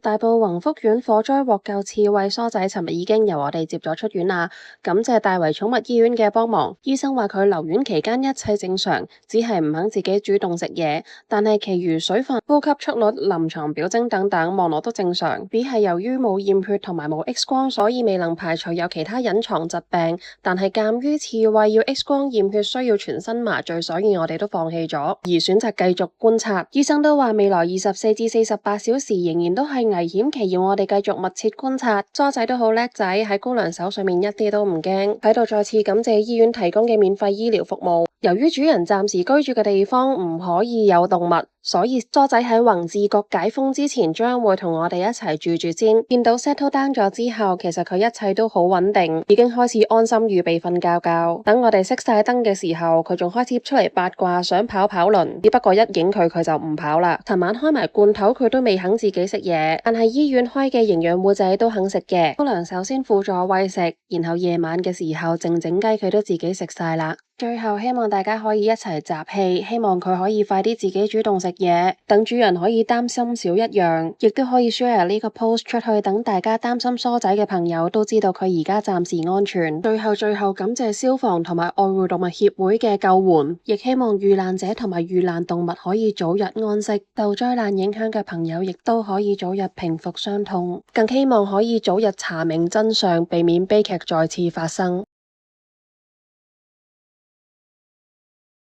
大埔宏福苑火災獲救刺蝟梳仔，尋日已經由我哋接咗出院啦。感謝大圍寵物醫院嘅幫忙，醫生話佢留院期間一切正常，只係唔肯自己主動食嘢，但係其餘水分、呼吸速率、臨床表徵等等望落都正常。只係由於冇驗血同埋冇 X 光，所以未能排除有其他隱藏疾病。但係鑑於刺蝟要 X 光驗血需要全身麻醉，所以我哋都放棄咗，而選擇繼續觀察。醫生都話未來24至48小時仍然都係危險期，要我哋繼續密切觀察。梳仔都好叻仔，喺姑娘手上面一啲都唔驚。喺度再次感謝醫院提供嘅免費醫療服務。由於主人暫時居住嘅地方唔可以有動物，所以梳仔喺宏志閣解封之前將會同我哋一齊住住先。見到 settle down 咗之後，其實佢一切都好穩定，已經開始安心預備瞓覺覺。等我哋熄晒燈嘅時候，佢仲開始出嚟八卦，想跑輪。只不過一影佢就唔跑啦。尋晚開埋罐頭，佢都未肯自己食嘢，但係醫院開嘅營養護仔都肯食嘅。姑娘首先輔助餵食，然後夜晚嘅時候靜靜雞佢都自己食晒啦。最後希望大家可以一齊集氣，希望佢可以快啲自己主動食嘢，等主人可以擔心少一樣，亦都可以 share 呢個 post 出去，等大家擔心梳仔嘅朋友都知道佢而家暫時安全。最後感謝消防同埋愛護動物協會嘅救援，亦希望遇難者同埋遇難動物可以早日安息，受災難影響嘅朋友亦都可以早日平復傷痛，更希望可以早日查明真相，避免悲劇再次發生。